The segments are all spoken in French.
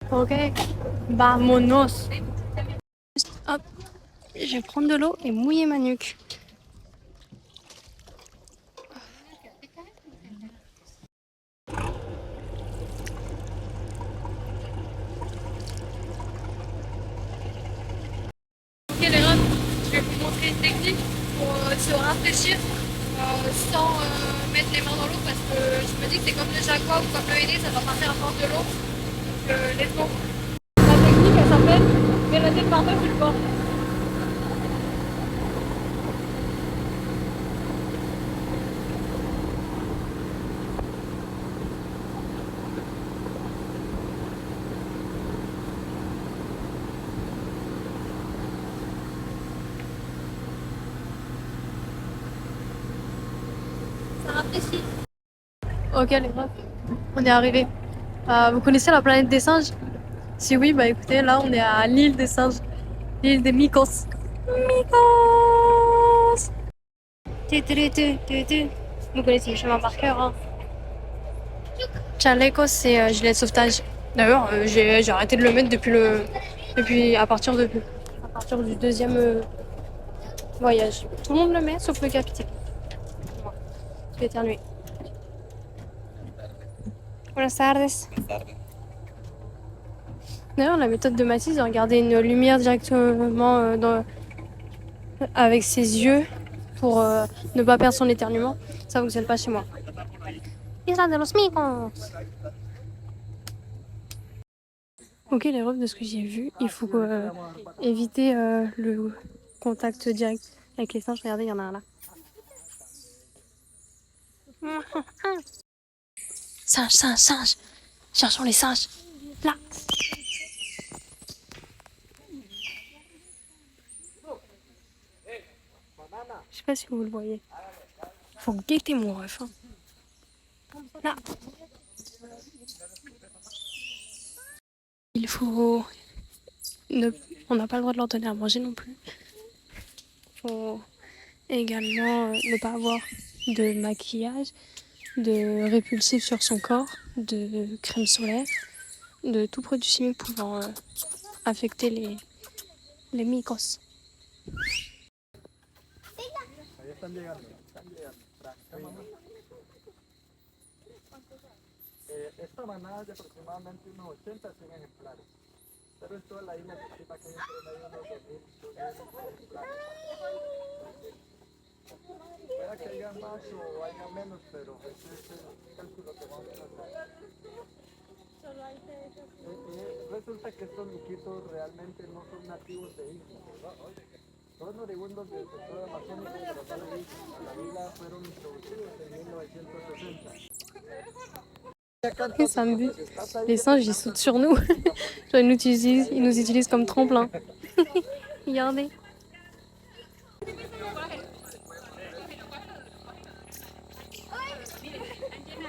Ok, vamonos. Hop, je vais prendre de l'eau et mouiller ma nuque. Ok les refs, je vais vous montrer une technique pour se rafraîchir sans mettre les mains dans l'eau parce que je me dis que c'est comme le jacquard ou comme le henné, ça doit partir à force de l'eau. Donc let's go. La technique elle s'appelle vérité de partout sur le corps. Ça rafraîchit. Ok les refs, on est arrivé. Vous connaissez la planète des singes? Si oui, bah écoutez, là on est à l'île des singes, l'île des Mykonos. Mykonos. Vous connaissez le chemin par cœur, hein. Chaleco, c'est gilet de sauvetage. D'ailleurs, j'ai arrêté de le mettre depuis à partir du deuxième voyage. Tout le monde le met, sauf le capitaine. Moi, je vais éternuer. Buenas tardes. D'ailleurs, la méthode de Mathis de regarder une lumière directement avec ses yeux pour ne pas perdre son éternuement, ça fonctionne pas chez moi. Isla de los Micos. Ok, les refs de ce que j'ai vu, il faut éviter le contact direct avec les singes. Regardez, il y en a un là. Singe, singe, singe. Cherchons les singes. Là. Je sais pas si vous le voyez. Faut guetter mon ref. Hein. Là. Il faut... Ne... On n'a pas le droit de leur donner à manger non plus. Faut également ne pas avoir de maquillage, de répulsif sur son corps, de crème solaire, de tout produit chimique pouvant affecter les micros. Esta manada es de aproximadamente unos 80 a 100 ejemplares, pero en toda la isla se estima que hay entre medio unos 2000 ejemplares. Puede que haya más o haya menos, pero ese es el cálculo que vamos a hacer. Resulta que estos miquitos realmente no son nativos de isla. Son oriundos del sector amazónico, pero no de isla. A la isla fueron introducidos en 1960. Ça me bute. Les singes, ils sautent sur nous. Genre, ils nous utilisent comme tremplin. Regardez.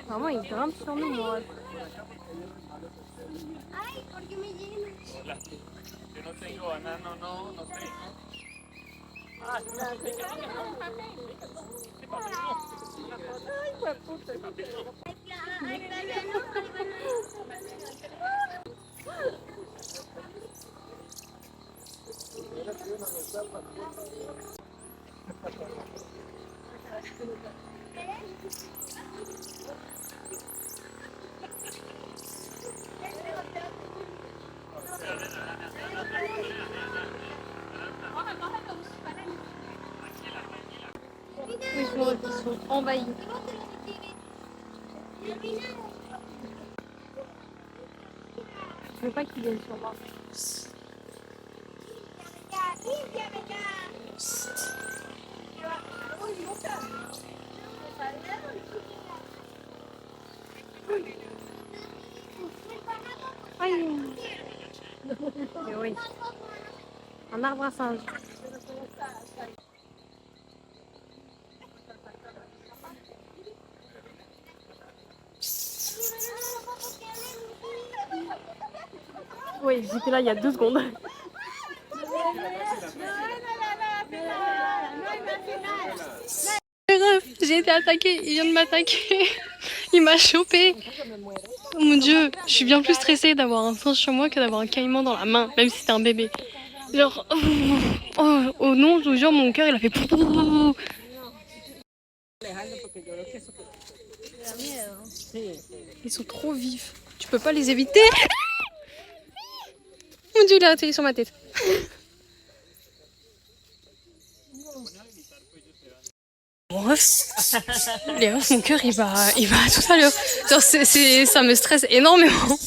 Vraiment, ils grimpent sur nous, moi. Hola, yo no tengo banano, no tengo. Ah, ay, fue puta. Oui, je vois qu'ils sont envahis. Je veux pas qu'ils viennent sur moi. Aïe. Mais oui. Un arbre à singe. Oui, j'étais là il y a 2 secondes. J'ai été attaquée, il vient de m'attaquer. Il m'a chopé. Mon Dieu, je suis bien plus stressée d'avoir un singe sur moi que d'avoir un caïman dans la main, même si c'était un bébé. Genre, oh non, je vous jure, mon cœur il a fait. Ils sont trop vifs. Tu peux pas les éviter. Mon Dieu, il a atterri sur ma tête. Les refs, mon cœur il va à tout à l'heure. Genre, ça me stresse énormément.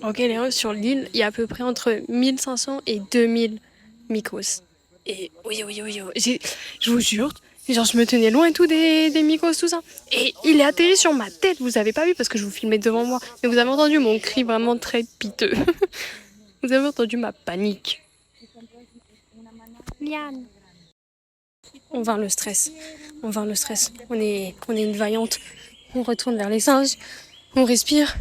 Ok, les refs, sur l'île, il y a à peu près entre 1500 et 2000 mycos. Et oui, je vous jure, genre je me tenais loin et tout des mycos, tout ça. Et il est atterri sur ma tête, vous avez pas vu parce que je vous filmais devant moi. Mais vous avez entendu mon cri vraiment très piteux. Vous avez entendu ma panique. Liane. On vainc le stress. On vainc le stress. On est une vaillante. On retourne vers les singes. On respire.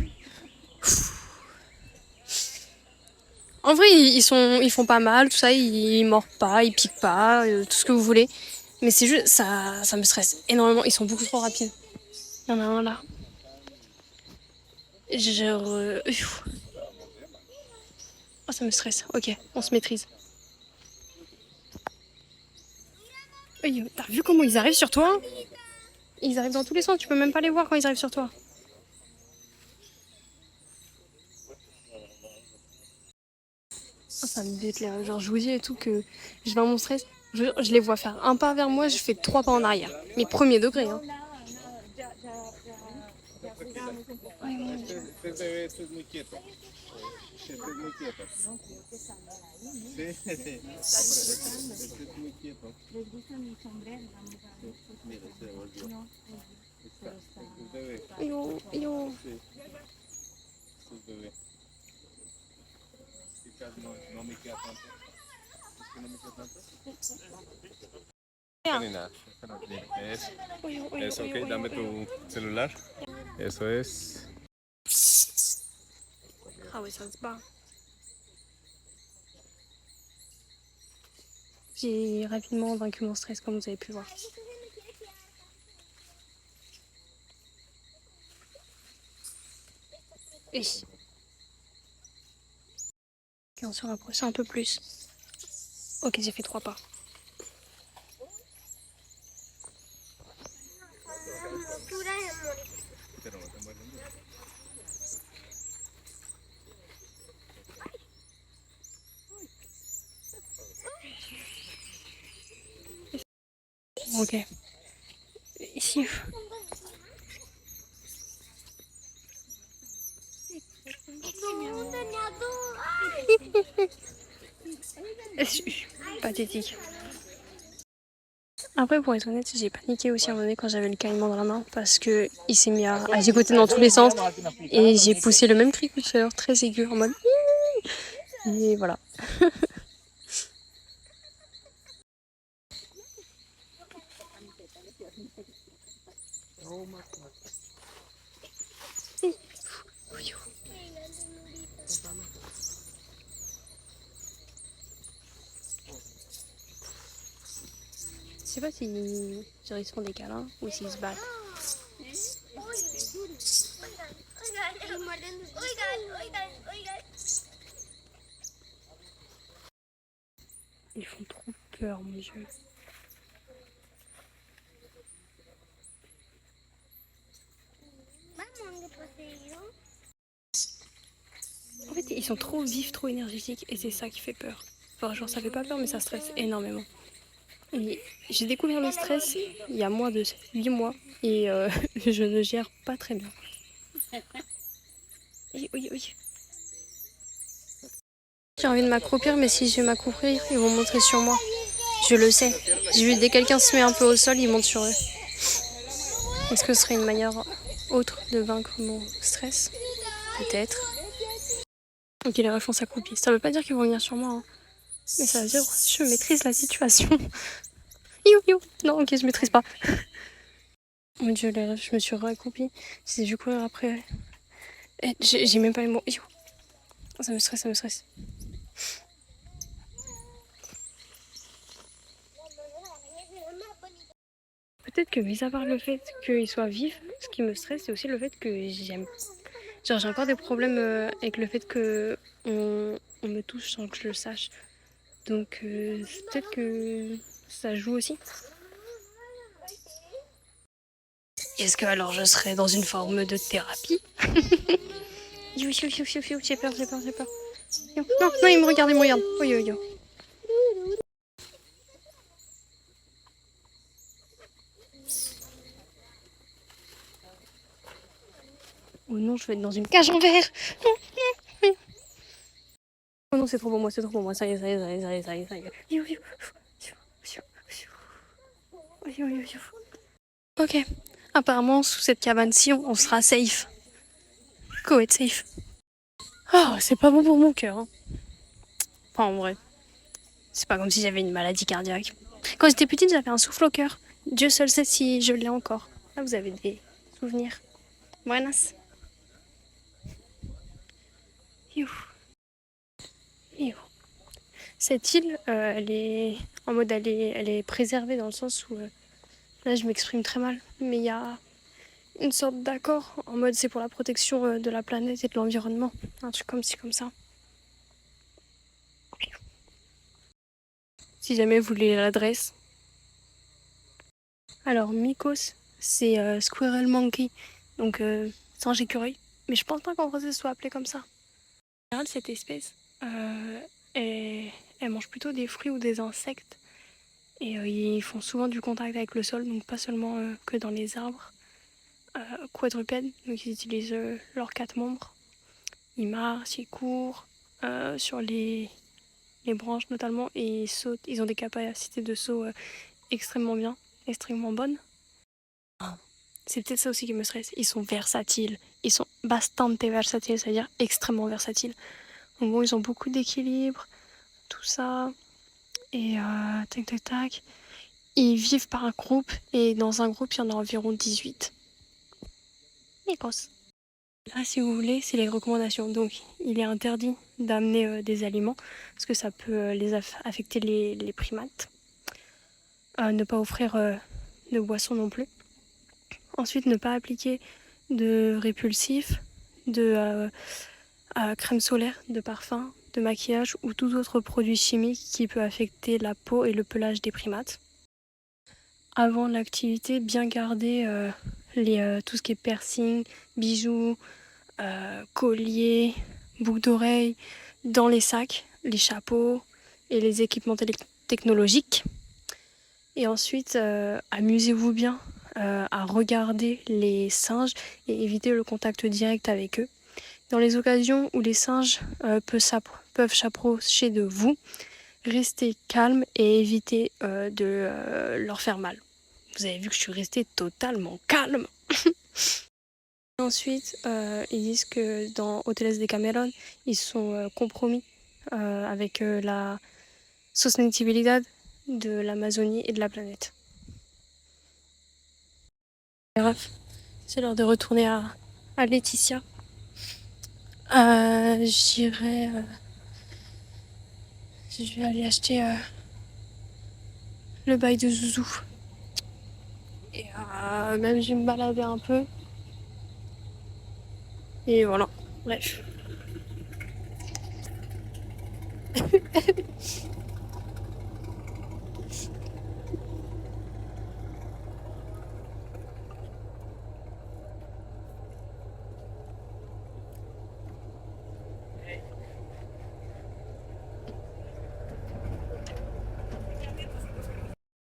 En vrai, ils font pas mal, tout ça. Ils mordent pas, ils piquent pas, tout ce que vous voulez. Mais c'est juste, ça me stresse énormément. Ils sont beaucoup trop rapides. Il y en a un là. Genre. Oh, ça me stresse. Ok, on se maîtrise. T'as vu comment ils arrivent sur toi? Ils arrivent dans tous les sens, tu peux même pas les voir quand ils arrivent sur toi. Oh, ça me déplaît, genre je vous dis et tout que je vais à mon stress, je les vois faire un pas vers moi, je fais 3 pas en arrière. Mais premier degré, hein. Yo. Eso, ok, dame tu celular. Eso es. Ah ouais, ça se bat. J'ai rapidement vaincu mon stress comme vous avez pu voir. Et on se rapproche un peu plus. Ok, j'ai fait 3 pas. Ok. Ici. Pathétique. Après, pour être honnête, j'ai paniqué aussi à un moment donné quand j'avais le caïman dans la main parce que il s'est mis à gigoter dans tous les sens et j'ai poussé le même cri que tout à l'heure, très aigu, en mode. Et voilà. Je sais pas si ils font des câlins ou s'ils se battent. Ils font trop peur, mon Dieu. En fait, ils sont trop vifs, trop énergétiques et c'est ça qui fait peur. Enfin, genre, ça fait pas peur, mais ça stresse énormément. Et j'ai découvert le stress il y a moins de 8 mois et je ne gère pas très bien. Oui. J'ai envie de m'accroupir, mais si je vais m'accroupir, ils vont monter sur moi. Je le sais. J'ai vu dès que quelqu'un se met un peu au sol, ils montent sur eux. Est-ce que ce serait une manière autre de vaincre mon stress? Peut-être. Ok, les refs on s'accroupit. Ça veut pas dire qu'ils vont venir sur moi, hein. Mais ça veut dire que je maîtrise la situation. Yo. Non, ok, je maîtrise pas. Mon Dieu, les refs, je me suis raccroupie. J'ai dû courir après. J'ai même pas les mots. Yo. Ça me stresse. peut-être que, mis à part le fait qu'il soit vif, ce qui me stresse, c'est aussi le fait que j'aime. Genre, j'ai encore des problèmes avec le fait que on me touche sans que je le sache. Donc, peut-être que ça joue aussi. Est-ce que alors je serais dans une forme de thérapie? J'ai peur, j'ai peur, j'ai peur. Non, non, il me regarde, il me regarde. Oh, yo, yo. Oh non, je vais être dans une cage en verre. Oh non, c'est trop pour moi, c'est trop pour moi. Ça y est, ça y est, ça y est, ça y est, ça y est, ça y est. Yo, yo. Yo, yo, yo. Ok. Apparemment, sous cette cabane-ci, on sera safe. Go être safe. Oh, c'est pas bon pour mon cœur. Hein. Enfin, en vrai. C'est pas comme si j'avais une maladie cardiaque. Quand j'étais petite, j'avais un souffle au cœur. Dieu seul sait si je l'ai encore. Là, vous avez des souvenirs. Buenas. You. You. Cette île, elle est en mode, elle est préservée dans le sens où, là, je m'exprime très mal, mais il y a une sorte d'accord en mode c'est pour la protection de la planète et de l'environnement. Un truc comme ci, comme ça. Si jamais vous voulez l'adresse. Alors, Mycos, c'est Squirrel Monkey, donc singe écureuil. Mais je pense pas qu'en français ce soit appelé comme ça. En général, cette espèce, elle mange plutôt des fruits ou des insectes. Et ils font souvent du contact avec le sol, donc pas seulement que dans les arbres. Quadrupèdes, donc ils utilisent leurs 4 membres. Ils marchent, ils courent sur les branches notamment, et ils sautent. Ils ont des capacités de saut extrêmement bonnes. C'est peut-être ça aussi qui me stresse. Ils sont versatiles. Ils sont bastante versatiles, c'est-à-dire extrêmement versatiles. Donc bon, ils ont beaucoup d'équilibre, tout ça. Et tac, tac, tac. Ils vivent par un groupe, et dans un groupe, il y en a environ 18. Nikos. Là, si vous voulez, c'est les recommandations. Donc, il est interdit d'amener des aliments, parce que ça peut affecter les primates. Ne pas offrir de boisson non plus. Ensuite, ne pas appliquer de répulsif, de crème solaire, de parfum, de maquillage ou tout autre produit chimique qui peut affecter la peau et le pelage des primates. Avant l'activité, bien garder tout ce qui est piercing, bijoux, colliers, boucles d'oreilles dans les sacs, les chapeaux et les équipements technologiques. Et ensuite, amusez-vous bien à regarder les singes et éviter le contact direct avec eux. Dans les occasions où les singes peuvent s'approcher de vous, restez calme et évitez de leur faire mal. Vous avez vu que je suis restée totalement calme. Ensuite, ils disent que dans Hoteles de Cameron, ils sont compromis avec la sostenibilidad de l'Amazonie et de la planète. Bref, c'est l'heure de retourner à Laetitia. J'irai... je vais aller acheter le bail de Zouzou. Et même je vais me balader un peu. Et voilà, bref.